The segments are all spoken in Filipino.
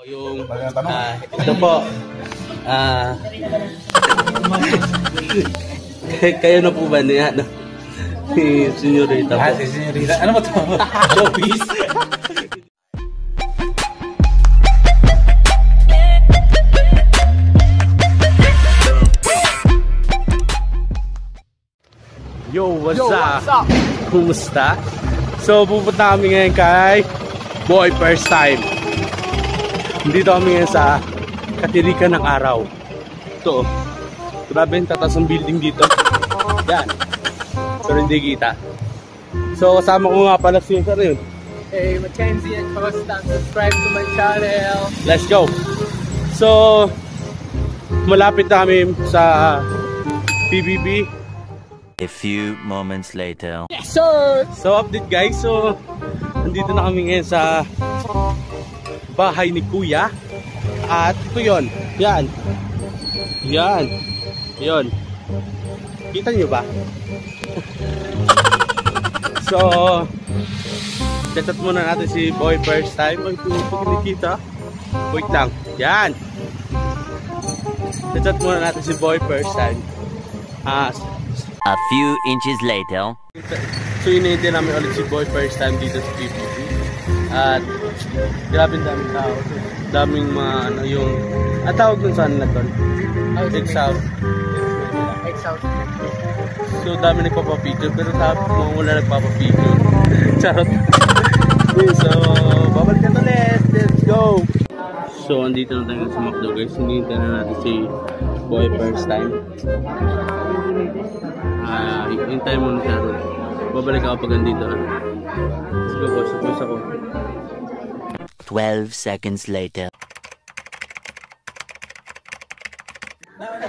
Yung, ito po, kayo na po ba niya, no? Si Senyorita po. Si Senyorita. Ano ba ito? Showbiz? Yo, what's up? Kumusta? So, pupunta kami ngayon kay Boy First Time. Dito kami ngayon sa Katirikan ng Araw. Ito, grabe yung tatas ng building dito. Yan. Pero hindi kita. So, kasama ko nga pala si Sir yun. Hey, Mackenzie and Costa. Subscribe to my channel. Let's go. So, malapit na kami sa PBB. A few moments later. Yes, sir! So, update guys. So, nandito na kami ngayon sa bahay ni Kuya. At ito yun. Yan. Yan. Yun. Kita nyo ba? So, chat muna natin si Boy First Time. Ay, kung kita. Wait lang. Yan. Chat muna natin si Boy First Time. A few inches later. So, inintay namin ulit si Boy First Time dito sa PBB. At grabe daming tao. Daming mga ano yung tawag dun saan na doon? X-South. So dami nagpapapicture pero tapos wala nagpapapicture. Charot. So babalik na ulit. Let's go. So andito na tayo sa McDo guys. Hinihintay na natin si Boy First Time. Hintay mo na siya ron. Babalik ako pag andito na. Sige po, suppose ako. 12 seconds later.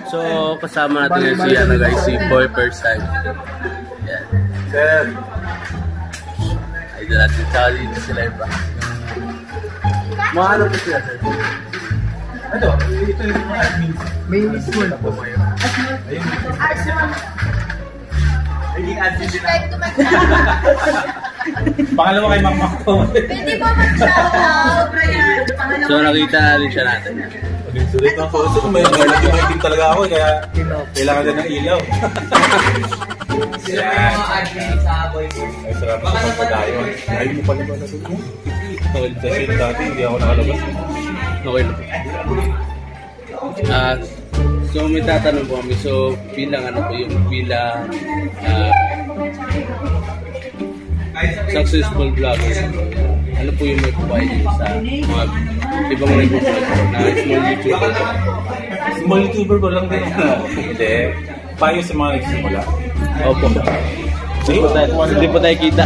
So, kasama natin si guys, si Boy First Time. Yan. Sir. Ay, doon natin tsaka dito sila iba. Mga ano po sila, sir? Ito yung mga admin. May school po kayo. Ayun. Naging admin din Subscribe to my Pangalawa kay Mang Makto. Pwede ba mag-shoutout? So, nakita natin siya natin. Sulit ang puso kung may lighting talaga ako kaya kailangan din ng ilaw. Sila yung mga admin sa Boy. Ay, sarap sa pagpadayon. Ayaw mo pala ba na doon? Kasi dati hindi ako nakalabas. Okay na po. So, may tatanong po kami. So, bilang ano po yung bilang successful vlogger. Ano po yung may provide sa mga ibang nag-vlog na small YouTuber? Small YouTuber ko lang din. Hindi. Payo sa mga nagsimula. Opo. Hindi po tayo kita.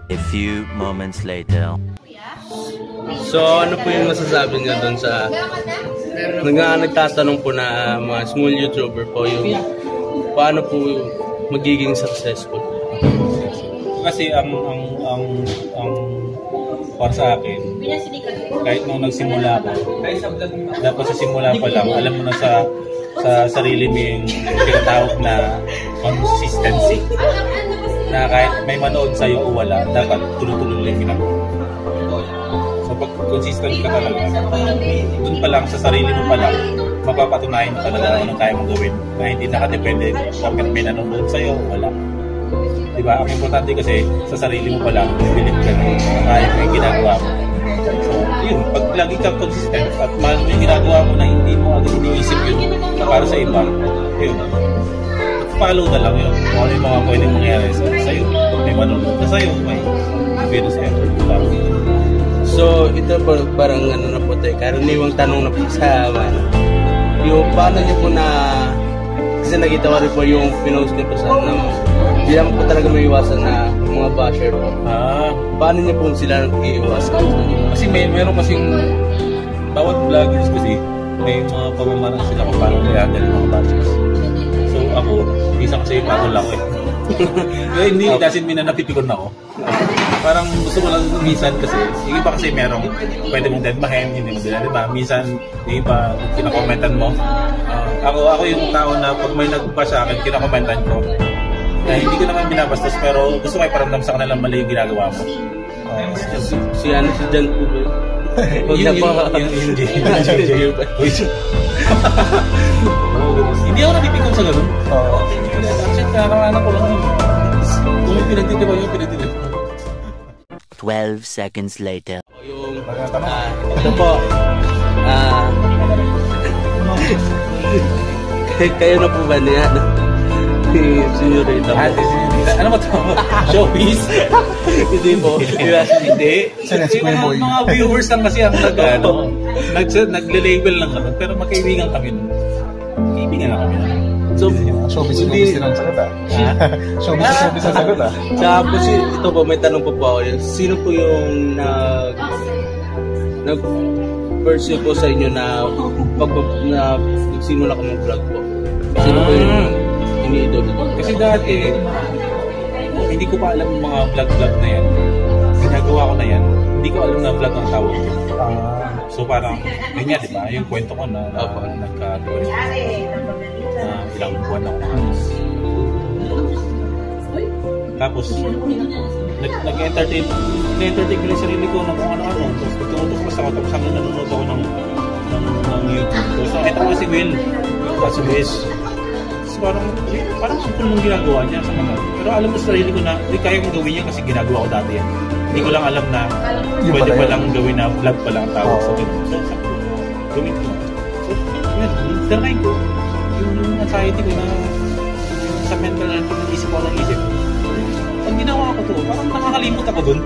A few moments later. So, ano po yung masasabi niyo doon sa nagtatanong po na mga small YouTuber po yung paano po magiging successful? Kasi ang para sa akin, kahit nung nagsimula ako, dapat sa simula pa lang, alam mo na sa sarili mo yung tinatawag na consistency. Na kahit may manood sa'yo o wala, dapat tuloy-tuloy lang ginagawa. So pag consistent ka talaga, dun pa lang, sa sarili mo pa lang, mapapatunayan mo talaga ano kaya mong gawin. Na hindi nakadepende kung may nanonood sa'yo o wala. Diba? Ang importante kasi sa sarili mo pa lang, believe ka na kaya mo yung ginagawa mo. So, yun, pag lagi kang consistent at mahal mo yung ginagawa mo na hindi mo agad iniisip yun na para sa iba, yun. Follow na lang yun. Kung ano yung mga pwedeng mangyari sa'yo. Kung may manonood na sa'yo, may video sa'yo. So, ito po parang ano na po tayo, karaniwang tanong na po sa yung paano nyo po na kasi nakita ko rin po yung pinost niyo po sa hindi naman po talaga may iwasan na mga basher po. Paano niyo po sila nag-iiwasan? Kasi meron kasing bawat vloggers kasi may mga pamamarang sila kung paano nila yung mga bashers. So ako, isa kasi patol ako eh. Kaya hindi, doesn't mean na napipikon ako. Parang gusto ko lang minsan kasi, yung iba kasi merong pwede mong deadmahin, hindi mo din, diba? Minsan, yung iba, kinakomentan mo. Ako yung tao na pag may nagpa sa akin, kinakomentan ko. Na hindi ko naman binabastos pero gusto ko iparamdam sa kanila mali yung ginagawa mo. Si ano si Jan po ba? Huwag na po. Hindi ako napipikon sa ganun. Actually, nakakanan ko lang yun. Kung yung pinagtitipan yung pinagtitipan. 12 seconds later. Yung, ito po. Kayo na po ba niya? Senyorita po. Ano ba ito? Showbiz? Hindi po. Hindi. Mga viewers lang kasi ang nagle-label lang kami. Pero magkaibigan kami. Kaibigan lang kami. So, showbiz ang sagot ah. Showbiz ang sagot ah. Tsaka po ito po, may tanong po ako. Sino po yung nag-pursue po sa inyo na nagsimula ka mag-vlog po? Sino po yung ini-idol? Kasi dati, hindi ko pa alam yung mga vlog-vlog na yan. Ginagawa ko na yan. Hindi ko alam na vlog ang tawag. So parang, yun nga diba? Yung kwento ko na nagka-tourist. Ilang buwan ako nakakas. Tapos, nag-entertain ko yung sarili ko ng kung ano-ano. Tapos nagtutok ako. Tapos hanggang nanonood ako ng YouTube. So, ito ko si Will. Si Wiz. Parang simple nung ginagawa niya sa mga. Pero alam mo sa sarili ko na hindi kaya kong gawin yan kasi ginagawa ko dati yan. Hindi ko lang alam na pwede pa lang gawin na vlog pa lang ang tawag sa akin. So gawin ko. So yun, try ko. Yung anxiety ko na sa mental health ko isip ko ng isip. Pag ginawa ko to, parang nakakalimot ako dun.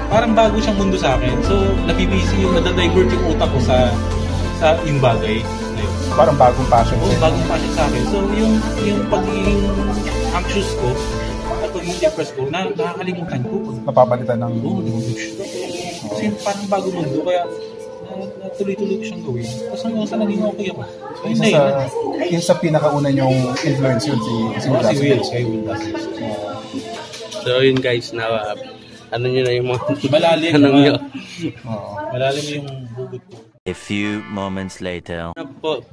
Parang bago siyang mundo sa akin. So nabibisi yung nadadivert yung utak ko sa yung bagay. Parang bagong passion. Oo, bagong passion sa akin. So, yung pagiging anxious ko at pagiging depressed ko, nakakalimutan ko. Napapalitan ng... Kasi parang bagong mundo, kaya tuloy-tuloy ko siyang gawin. Tapos hanggang sa naging okay ako. Yung sa pinakauna niyong influence yun, si Will. So, yun guys, na ano nyo na yung mga... Malalim nyo. Malalim yung bugot ko. A few moments later.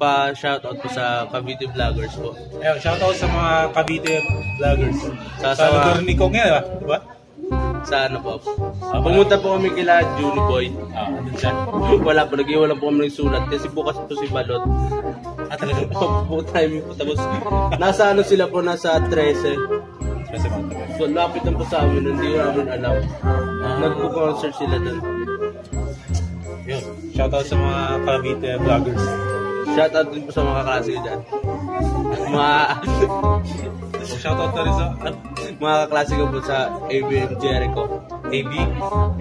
Pa-shoutout po sa Cavite Vloggers po. Ayun, shoutout sa mga Cavite Vloggers. Sa lugar ni Kong yan, diba? Sa ano po? Pumunta po kami kila Juniboy. Andun siya. Wala po, nag-iwala po kami ng sulat. Kasi bukas po si Balot. Talaga po timing po. Tapos, nasa ano sila po, nasa 13. So, lapit lang po sa amin, hindi namin alam. Nagpo-concert sila doon. Yun, shoutout sa mga Cavite Vloggers. Shoutout din po sa mga kaklase ko dyan. Shoutout na rin sa mga kaklase ko po sa ABM Jericho.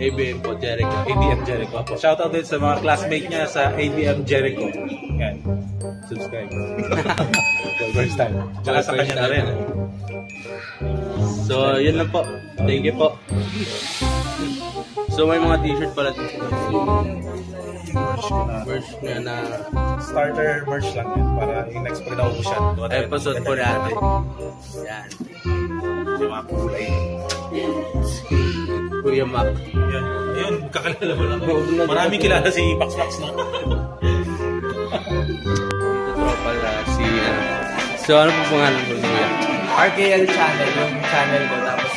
ABM po Jericho. ABM Jericho. Shoutout din sa mga classmate niya sa ABM Jericho. Yan. Subscribe. First time. Tsaka sa kanya na rin. So, yun lang po. Thank you po. So, may mga t-shirt pala dito. Merch na starter merch lang yan para yung next pag naubusan. Episode po natin. Yan. Yung mga kulay. Kuya Mac. Yan. Ayun, kakalala mo lang. Maraming kilala si Max na. Ito pala si... So, ano po pangalan mo niya? RKL channel, yung channel ko. Tapos,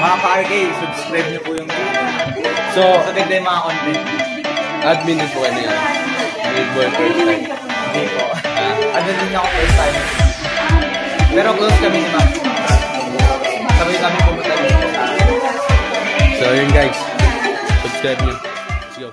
mga ka-RK, subscribe niyo po yung channel. So, maganda yung mga content. Admin din po kayo yan. Big boy first time. Hindi po. Ano din ako first time. Pero close kami ni Max. Sabay kami pumunta dito sa... So, yun guys. Subscribe niyo. Let's go.